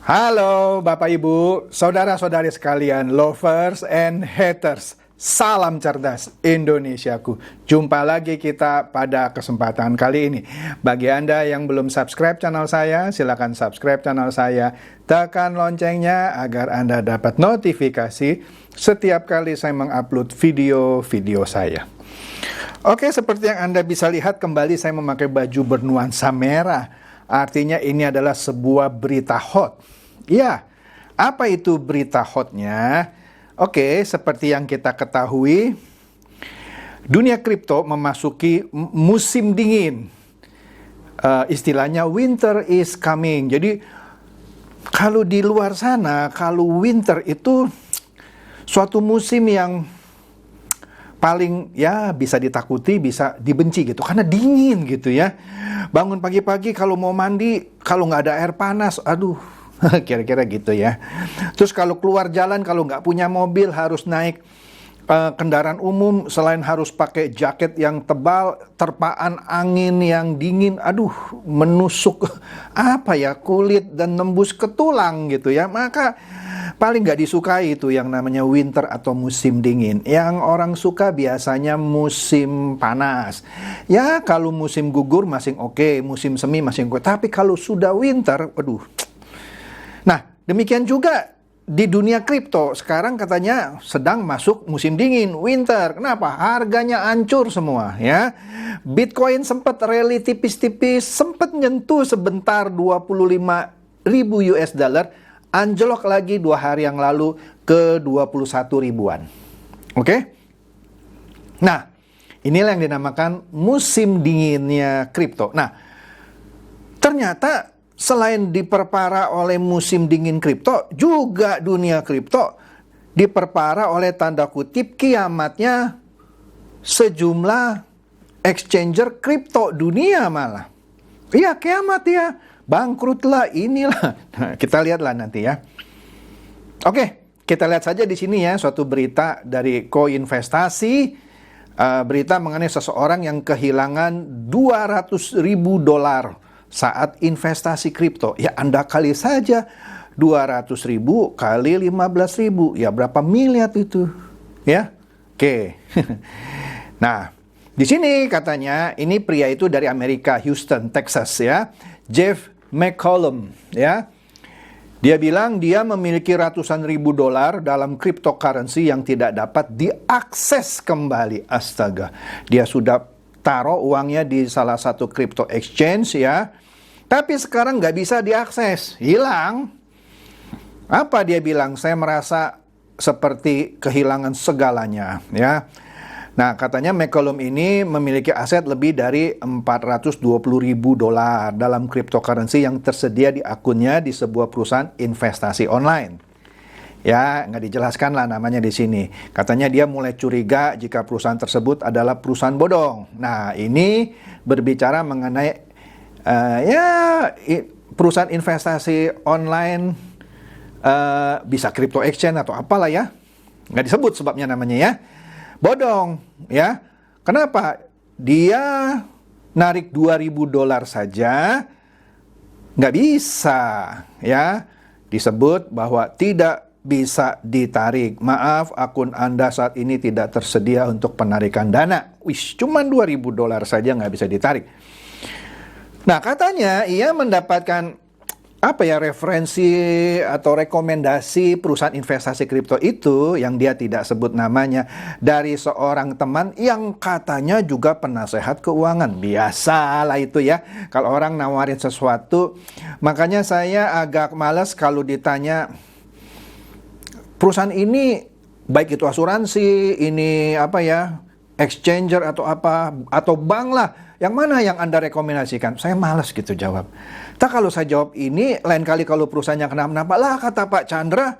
Halo Bapak Ibu, saudara-saudari sekalian, lovers and haters. Salam cerdas Indonesiaku. Jumpa lagi kita pada kesempatan kali ini. Bagi Anda yang belum subscribe channel saya, silakan subscribe channel saya. Tekan loncengnya agar Anda dapat notifikasi setiap kali saya mengupload video-video saya. Oke, seperti yang Anda bisa lihat, kembali saya memakai baju bernuansa merah. Artinya ini adalah sebuah berita hot. Ya, apa itu berita hotnya? Oke, seperti yang kita ketahui, dunia kripto memasuki musim dingin. Istilahnya winter is coming. Jadi, kalau di luar sana, kalau winter itu suatu musim yang paling ya bisa ditakuti, bisa dibenci gitu. Karena dingin gitu ya. Bangun pagi-pagi kalau mau mandi, kalau nggak ada air panas, aduh, kira-kira gitu ya. Terus kalau keluar jalan, kalau nggak punya mobil, harus naik kendaraan umum, selain harus pakai jaket yang tebal, terpaan angin yang dingin, aduh, menusuk kulit dan nembus ke tulang gitu ya. Maka paling nggak disukai itu yang namanya winter atau musim dingin. Yang orang suka biasanya musim panas. Ya kalau musim gugur masih oke, musim semi masih oke. Tapi kalau sudah winter, aduh. Nah, demikian juga di dunia kripto. Sekarang katanya sedang masuk musim dingin, winter. Kenapa? Harganya hancur semua ya. Bitcoin sempat rally tipis-tipis, sempat nyentuh sebentar 25.000 US dollar. Anjlok lagi 2 hari yang lalu ke 21 ribuan. Oke? Nah, inilah yang dinamakan musim dinginnya kripto. Nah, ternyata selain diperparah oleh musim dingin kripto, juga dunia kripto diperparah oleh tanda kutip kiamatnya sejumlah exchanger kripto dunia malah. Iya, kiamat ya. Bangkrutlah, inilah. Nah, kita lihatlah nanti ya. Oke, kita lihat saja di sini ya suatu berita dari Koinvestasi, berita mengenai seseorang yang kehilangan 200.000 dolar saat investasi kripto. Ya, Anda kali saja 200.000 kali 15.000, ya berapa miliar itu? Ya. Oke. Nah, di sini katanya ini pria itu dari Amerika, Houston, Texas ya. Jeff McCollum ya. Dia bilang dia memiliki ratusan ribu dolar dalam cryptocurrency yang tidak dapat diakses kembali. Astaga. Dia sudah taruh uangnya di salah satu crypto exchange ya. Tapi sekarang nggak bisa diakses. Hilang. Apa dia bilang? Saya merasa seperti kehilangan segalanya ya. Nah, katanya McCollum ini memiliki aset lebih dari 420.000 dolar dalam cryptocurrency yang tersedia di akunnya di sebuah perusahaan investasi online. Ya, nggak dijelaskan lah namanya di sini. Katanya dia mulai curiga jika perusahaan tersebut adalah perusahaan bodong. Nah, ini berbicara mengenai perusahaan investasi online, bisa crypto exchange atau apalah ya. Nggak disebut sebabnya namanya ya. Bodong, ya. Kenapa? Dia narik 2.000 dolar saja, nggak bisa, ya. Disebut bahwa tidak bisa ditarik. Maaf, akun Anda saat ini tidak tersedia untuk penarikan dana. Cuma 2.000 dolar saja nggak bisa ditarik. Nah, katanya ia mendapatkan referensi atau rekomendasi perusahaan investasi kripto itu yang dia tidak sebut namanya dari seorang teman yang katanya juga penasehat keuangan. Biasalah itu ya, kalau orang nawarin sesuatu. Makanya saya agak malas kalau ditanya perusahaan ini, baik itu asuransi, ini exchanger atau bank lah. Yang mana yang Anda rekomendasikan? Saya malas gitu jawab. Kalau saya jawab ini, lain kali kalau perusahaannya kenapa-napa lah, kata Pak Chandra,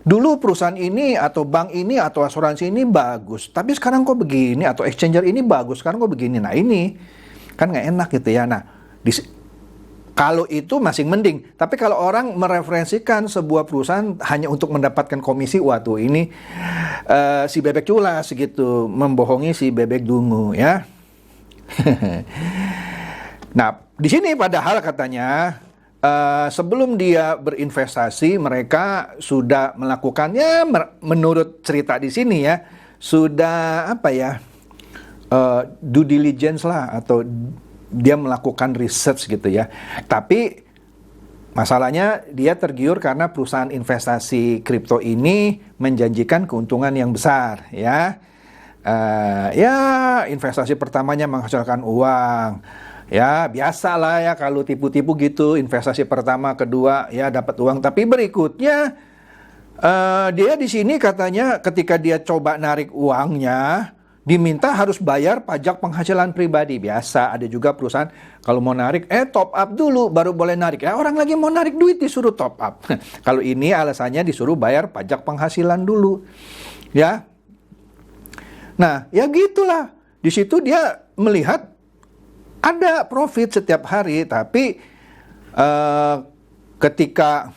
dulu perusahaan ini atau bank ini atau asuransi ini bagus, tapi sekarang kok begini, atau exchanger ini bagus, sekarang kok begini. Nah ini kan nggak enak gitu ya. Nah, kalau itu masih mending. Tapi kalau orang mereferensikan sebuah perusahaan hanya untuk mendapatkan komisi, waduh ini si bebek culas gitu, membohongi si bebek dungu ya. Nah, di sini padahal katanya sebelum dia berinvestasi, mereka sudah melakukannya, menurut cerita di sini ya, sudah due diligence lah, atau dia melakukan research gitu ya. Tapi masalahnya dia tergiur karena perusahaan investasi kripto ini menjanjikan keuntungan yang besar ya. Investasi pertamanya menghasilkan uang. Ya, biasalah ya kalau tipu-tipu gitu, investasi pertama, kedua ya dapat uang, tapi berikutnya dia di sini katanya ketika dia coba narik uangnya, diminta harus bayar pajak penghasilan pribadi. Biasa ada juga perusahaan kalau mau narik, top up dulu baru boleh narik. Ya, orang lagi mau narik duit disuruh top up. Kalau ini alasannya disuruh bayar pajak penghasilan dulu. Ya. Nah, ya gitulah. Di situ dia melihat ada profit setiap hari, tapi ketika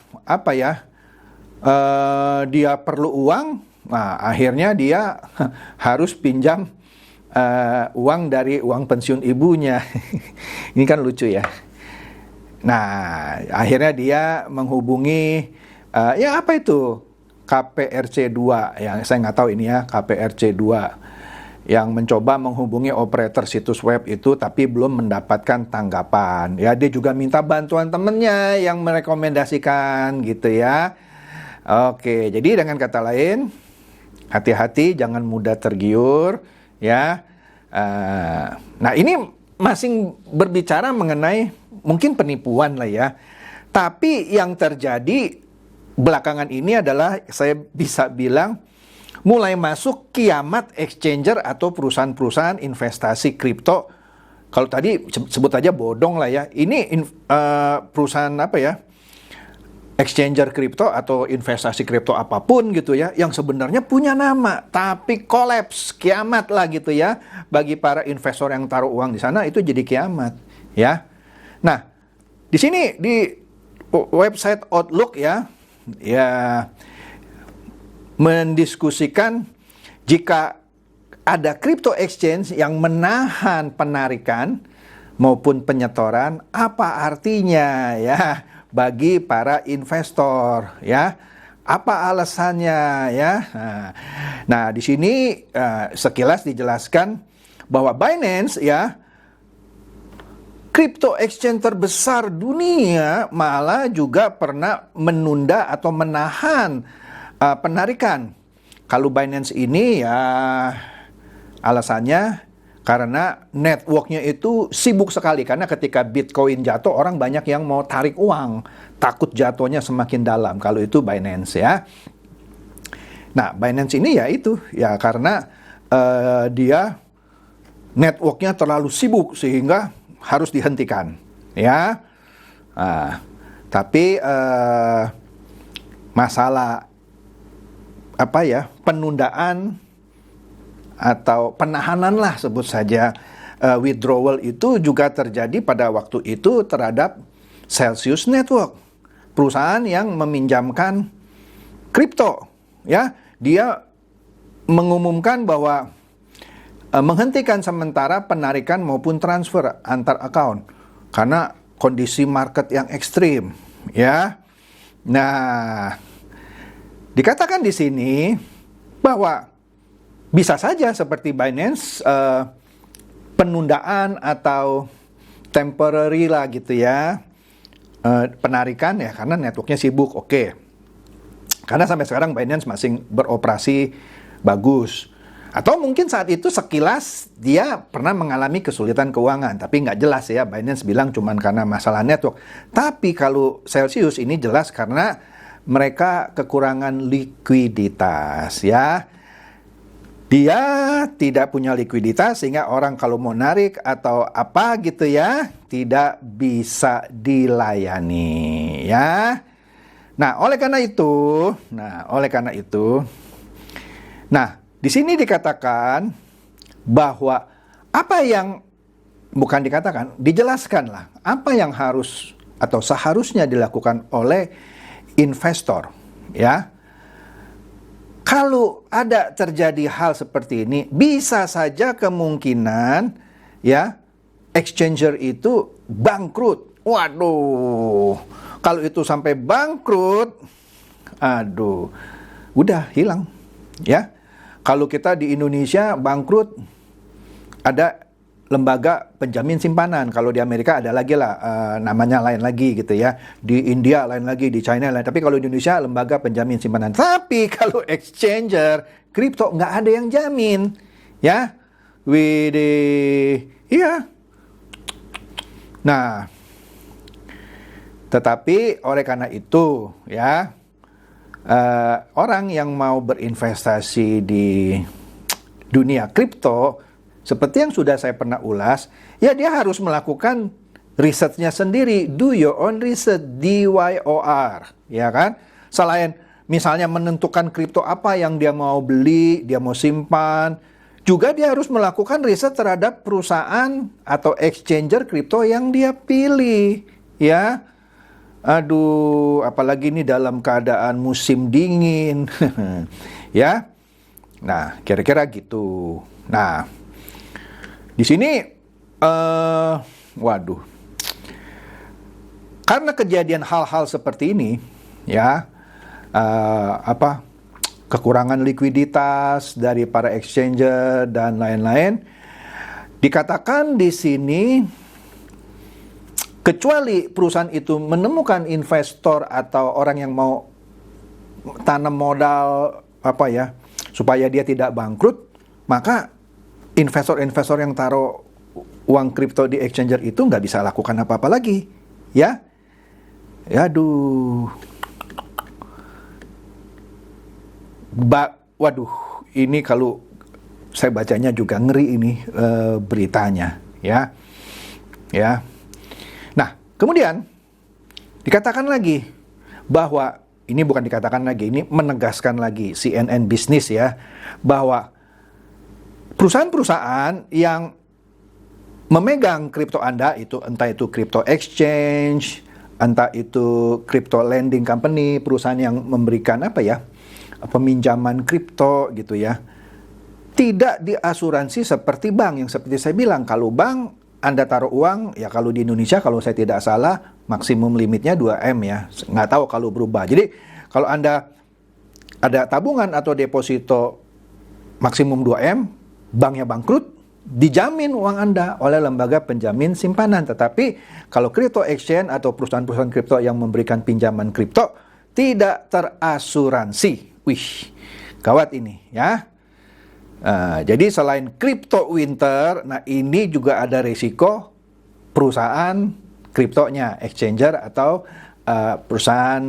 dia perlu uang, nah akhirnya dia harus pinjam uang dari uang pensiun ibunya. Ini kan lucu ya. Nah, akhirnya dia menghubungi KPRC 2, yang saya nggak tahu ini ya, KPRC 2 yang mencoba menghubungi operator situs web itu, tapi belum mendapatkan tanggapan. Ya, dia juga minta bantuan temennya yang merekomendasikan gitu ya. Oke, jadi dengan kata lain, hati-hati, jangan mudah tergiur ya. Nah, ini masih berbicara mengenai mungkin penipuan lah ya. Tapi yang terjadi belakangan ini adalah, saya bisa bilang, mulai masuk kiamat exchanger atau perusahaan-perusahaan investasi kripto. Kalau tadi sebut aja bodong lah ya. Ini perusahaan exchanger kripto atau investasi kripto apapun gitu ya, yang sebenarnya punya nama tapi kolaps, kiamat lah gitu ya. Bagi para investor yang taruh uang di sana itu jadi kiamat ya. Nah, di sini di website Outlook ya mendiskusikan jika ada crypto exchange yang menahan penarikan maupun penyetoran, apa artinya ya bagi para investor ya? Apa alasannya ya? Nah, di sini sekilas dijelaskan bahwa Binance ya, crypto exchange terbesar dunia, malah juga pernah menunda atau menahan penarikan. Kalau Binance ini ya alasannya karena networknya itu sibuk sekali, karena ketika Bitcoin jatuh orang banyak yang mau tarik uang, takut jatuhnya semakin dalam. Kalau itu Binance ya. Nah, Binance ini ya itu ya karena dia networknya terlalu sibuk sehingga harus dihentikan ya. Tapi masalah penundaan atau penahanan lah sebut saja, withdrawal itu juga terjadi pada waktu itu terhadap Celsius Network, perusahaan yang meminjamkan kripto ya. Dia mengumumkan bahwa menghentikan sementara penarikan maupun transfer antar account karena kondisi market yang ekstrim ya. Nah, dikatakan di sini bahwa bisa saja seperti Binance, penundaan atau temporary lah gitu ya, penarikan ya karena networknya sibuk, oke. Karena sampai sekarang Binance masih beroperasi bagus. Atau mungkin saat itu sekilas dia pernah mengalami kesulitan keuangan, tapi nggak jelas ya, Binance bilang cuman karena masalah network. Tapi kalau Celsius ini jelas karena mereka kekurangan likuiditas ya. Dia tidak punya likuiditas sehingga orang kalau mau narik atau apa gitu ya, tidak bisa dilayani ya. Nah, oleh karena itu, di sini dikatakan bahwa dijelaskanlah apa yang harus atau seharusnya dilakukan oleh investor ya. Kalau ada terjadi hal seperti ini, bisa saja kemungkinan ya exchanger itu bangkrut Waduh, kalau itu sampai bangkrut, aduh, udah hilang, ya. Kalau kita di Indonesia bangkrut, ada lembaga penjamin simpanan. Kalau di Amerika ada lagi lah, namanya lain lagi gitu ya. Di India lain lagi, di China lain. Tapi kalau di Indonesia lembaga penjamin simpanan. Tapi kalau exchanger kripto nggak ada yang jamin, ya. Widih, iya. Nah, tetapi oleh karena itu, ya, orang yang mau berinvestasi di dunia kripto, seperti yang sudah saya pernah ulas, ya dia harus melakukan risetnya sendiri, do your own research, DYOR, ya kan? Selain misalnya menentukan kripto apa yang dia mau beli, dia mau simpan, juga dia harus melakukan riset terhadap perusahaan atau exchanger kripto yang dia pilih, ya. Aduh, apalagi ini dalam keadaan musim dingin, ya. Nah, kira-kira gitu. Nah, di sini, waduh, karena kejadian hal-hal seperti ini, ya, kekurangan likuiditas dari para exchanger dan lain-lain, dikatakan di sini, kecuali perusahaan itu menemukan investor atau orang yang mau tanam modal, supaya dia tidak bangkrut, maka investor-investor yang taruh uang kripto di exchanger itu nggak bisa lakukan apa-apa lagi, ya. Aduh, waduh, ini kalau saya bacanya juga ngeri ini beritanya, ya. Nah, kemudian dikatakan lagi bahwa ini bukan dikatakan lagi, ini menegaskan lagi CNN Business, ya, bahwa perusahaan-perusahaan yang memegang kripto Anda itu, entah itu crypto exchange, entah itu crypto lending company, perusahaan yang memberikan peminjaman kripto gitu ya, tidak diasuransi seperti bank. Yang seperti saya bilang, kalau bank Anda taruh uang, ya kalau di Indonesia kalau saya tidak salah maksimum limitnya 2M ya, nggak tahu kalau berubah. Jadi kalau Anda ada tabungan atau deposito maksimum 2M, banknya bangkrut, dijamin uang Anda oleh lembaga penjamin simpanan. Tetapi kalau crypto exchange atau perusahaan-perusahaan kripto yang memberikan pinjaman kripto tidak terasuransi. Wih, gawat ini, ya. Jadi selain crypto winter, nah ini juga ada risiko perusahaan kriptonya, exchanger atau perusahaan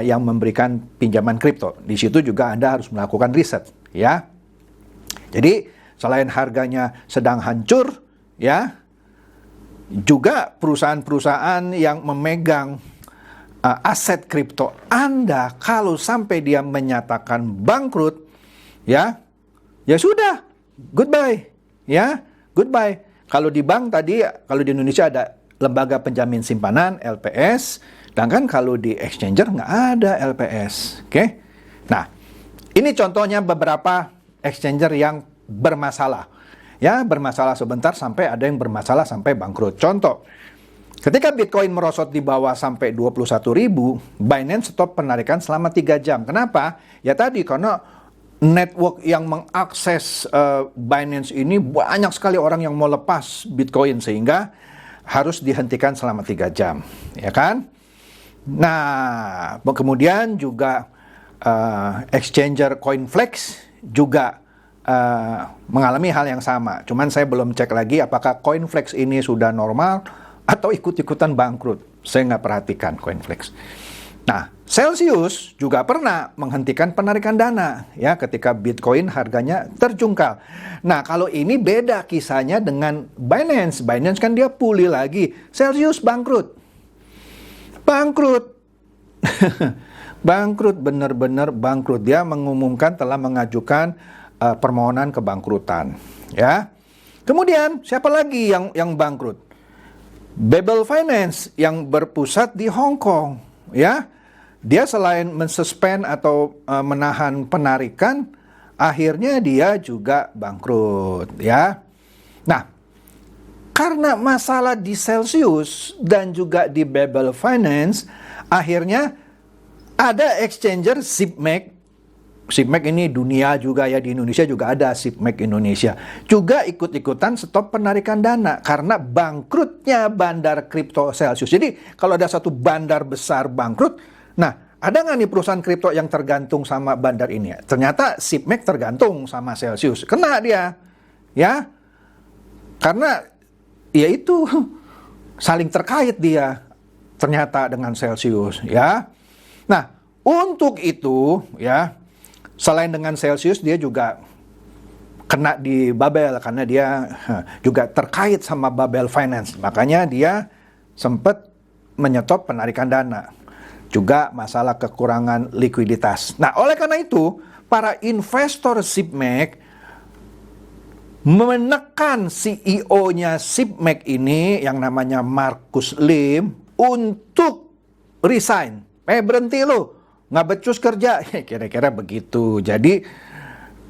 yang memberikan pinjaman kripto. Di situ juga Anda harus melakukan riset, ya. Jadi selain harganya sedang hancur, ya, juga perusahaan-perusahaan yang memegang aset kripto Anda, kalau sampai dia menyatakan bangkrut, ya sudah, goodbye, ya, goodbye. Kalau di bank tadi, kalau di Indonesia ada lembaga penjamin simpanan LPS, sedangkan kalau di exchanger nggak ada LPS, oke? Nah, ini contohnya beberapa exchanger yang bermasalah, ya, bermasalah sebentar sampai ada yang bermasalah sampai bangkrut. Contoh, ketika Bitcoin merosot di bawah sampai 21.000, Binance stop penarikan selama 3 jam. Kenapa? Ya tadi, karena network yang mengakses Binance ini banyak sekali orang yang mau lepas Bitcoin, sehingga harus dihentikan selama 3 jam, ya kan? Nah, kemudian juga exchanger CoinFlex juga mengalami hal yang sama. Cuman saya belum cek lagi apakah CoinFlex ini sudah normal atau ikut-ikutan bangkrut. Saya nggak perhatikan CoinFlex. Nah, Celsius juga pernah menghentikan penarikan dana, ya, ketika Bitcoin harganya terjungkal. Nah, kalau ini beda kisahnya dengan Binance. Binance kan dia pulih lagi. Celsius bangkrut. Bangkrut, benar-benar bangkrut. Dia mengumumkan telah mengajukan permohonan kebangkrutan, ya. Kemudian siapa lagi yang bangkrut? Babel Finance yang berpusat di Hong Kong, ya. Dia selain mensuspend atau menahan penarikan, akhirnya dia juga bangkrut, ya. Nah, Karena masalah di Celsius dan juga di Babel Finance, akhirnya ada exchanger SIPMEX. SIPMEX ini dunia juga ya, di Indonesia juga ada SIPMEX Indonesia. Juga ikut-ikutan stop penarikan dana karena bangkrutnya bandar kripto Celsius. Jadi kalau ada satu bandar besar bangkrut, nah ada nggak nih perusahaan kripto yang tergantung sama bandar ini? Ternyata SIPMEX tergantung sama Celsius. Kena dia, ya. Karena ya itu saling terkait dia ternyata dengan Celsius, ya. Nah, untuk itu ya, selain dengan Celsius dia juga kena di Babel karena dia juga terkait sama Babel Finance. Makanya dia sempat menyetop penarikan dana. Juga masalah kekurangan likuiditas. Nah, oleh karena itu, para investor SIPMEX menekan CEO-nya SIPMEX ini yang namanya Markus Lim untuk resign. Berhenti lo, nggak becus kerja. Kira-kira begitu. Jadi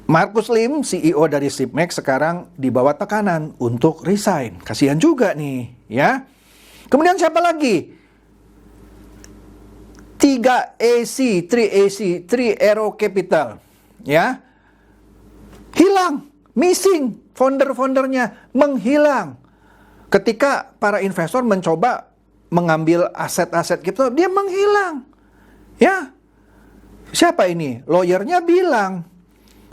Markus Lim, CEO dari SIPMEX, sekarang dibawa tekanan untuk resign. Kasihan juga nih, ya. Kemudian siapa lagi? 3AC, Arrow Capital, ya. Hilang, missing, founder-foundernya menghilang. Ketika para investor mencoba mengambil aset-aset kripto, dia menghilang. Ya, siapa ini? Lawyernya bilang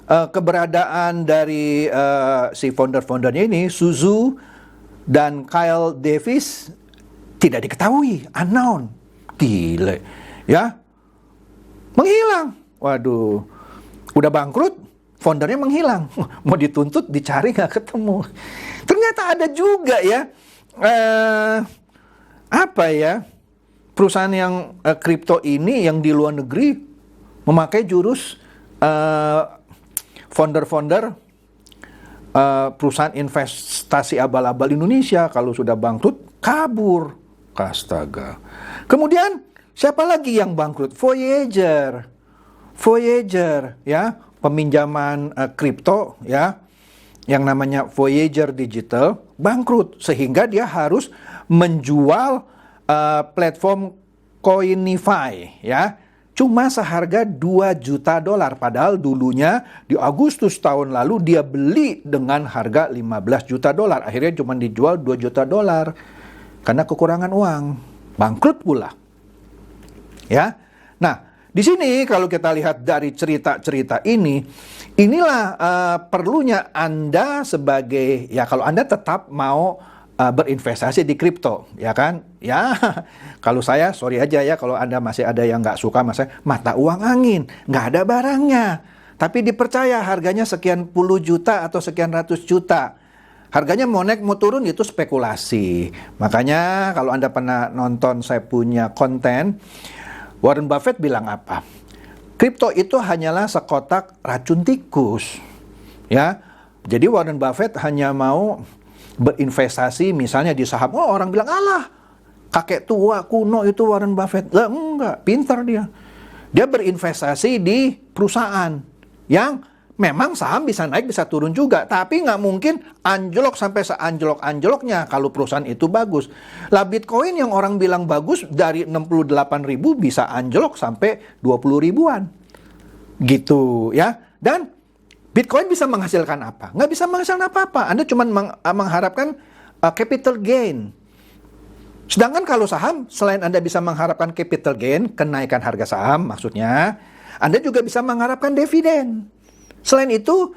keberadaan dari si founder-foundernya ini, Suzu dan Kyle Davis, tidak diketahui, unknown. Gile, ya, menghilang. Waduh, udah bangkrut, foundernya menghilang. Mau dituntut, dicari nggak ketemu. Ternyata ada juga ya, apa ya, perusahaan yang kripto ini yang di luar negeri memakai jurus founder-founder perusahaan investasi abal-abal Indonesia kalau sudah bangkrut kabur. Astaga. Kemudian siapa lagi yang bangkrut? Voyager, ya, peminjaman kripto, ya, yang namanya Voyager Digital bangkrut sehingga dia harus menjual platform Coinify, ya, cuma seharga $2 juta, padahal dulunya di Agustus tahun lalu dia beli dengan harga $15 juta, akhirnya cuma dijual $2 juta karena kekurangan uang, bangkrut pula, ya. Nah, di sini kalau kita lihat dari cerita-cerita ini, inilah perlunya Anda sebagai, ya, kalau Anda tetap mau berinvestasi di kripto, ya kan? Ya, kalau saya, sorry aja ya, kalau Anda masih ada yang nggak suka sama saya, mata uang angin, nggak ada barangnya. Tapi dipercaya harganya sekian puluh juta atau sekian ratus juta. Harganya mau naik mau turun itu spekulasi. Makanya kalau Anda pernah nonton saya punya konten, Warren Buffett bilang apa? Kripto itu hanyalah sekotak racun tikus. Ya, jadi Warren Buffett hanya mau berinvestasi misalnya di saham. Oh, orang bilang, alah, kakek tua kuno itu Warren Buffett. Enggak, pintar dia. Dia berinvestasi di perusahaan yang memang saham bisa naik, bisa turun juga. Tapi nggak mungkin anjlok sampai seanjlok-anjloknya kalau perusahaan itu bagus. Lah Bitcoin yang orang bilang bagus dari 68.000 bisa anjlok sampai 20 ribuan. Gitu ya. Dan Bitcoin bisa menghasilkan apa? Nggak bisa menghasilkan apa-apa. Anda cuma mengharapkan capital gain. Sedangkan kalau saham, selain Anda bisa mengharapkan capital gain, kenaikan harga saham maksudnya, Anda juga bisa mengharapkan dividen. Selain itu,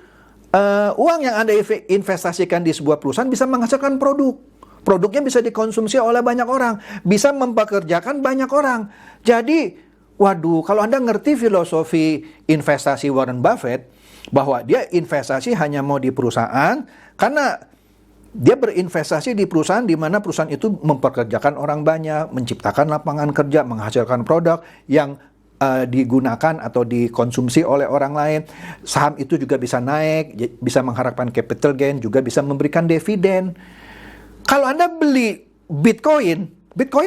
uang yang Anda investasikan di sebuah perusahaan bisa menghasilkan produk. Produknya bisa dikonsumsi oleh banyak orang, bisa mempekerjakan banyak orang. Jadi, waduh, kalau Anda ngerti filosofi investasi Warren Buffett, bahwa dia investasi hanya mau di perusahaan, karena dia berinvestasi di perusahaan di mana perusahaan itu mempekerjakan orang banyak, menciptakan lapangan kerja, menghasilkan produk yang digunakan atau dikonsumsi oleh orang lain. Saham itu juga bisa naik, bisa mengharapkan capital gain, juga bisa memberikan dividen. Kalau Anda beli Bitcoin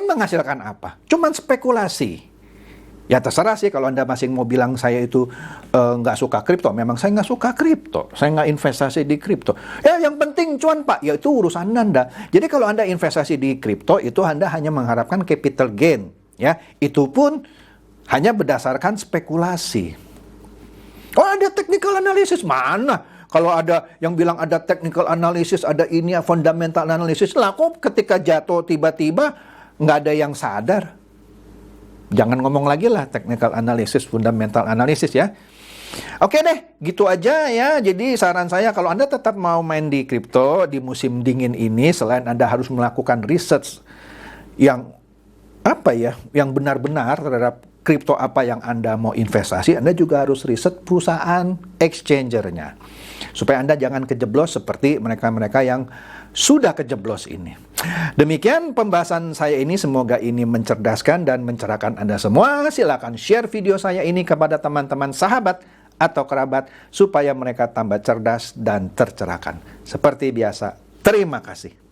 menghasilkan apa? Cuman spekulasi. Ya terserah sih kalau Anda masih mau bilang saya itu nggak suka kripto. Memang saya nggak suka kripto. Saya nggak investasi di kripto. Ya yang penting cuan Pak, ya itu urusan Anda. Jadi kalau Anda investasi di kripto itu Anda hanya mengharapkan capital gain. Ya, itu pun hanya berdasarkan spekulasi. Oh ada technical analysis, mana? Kalau ada yang bilang ada technical analysis, ada ini fundamental analysis, lah kok ketika jatuh tiba-tiba nggak ada yang sadar. Jangan ngomong lagi lah technical analysis, fundamental analysis ya. Oke deh, gitu aja ya. Jadi saran saya kalau Anda tetap mau main di kripto di musim dingin ini, selain Anda harus melakukan research yang yang benar-benar terhadap kripto apa yang Anda mau investasi, Anda juga harus riset perusahaan exchangernya. Supaya Anda jangan kejeblos seperti mereka-mereka yang sudah kejeblos ini. Demikian pembahasan saya ini, semoga ini mencerdaskan dan mencerahkan Anda semua. Silakan share video saya ini kepada teman-teman sahabat atau kerabat supaya mereka tambah cerdas dan tercerahkan. Seperti biasa, terima kasih.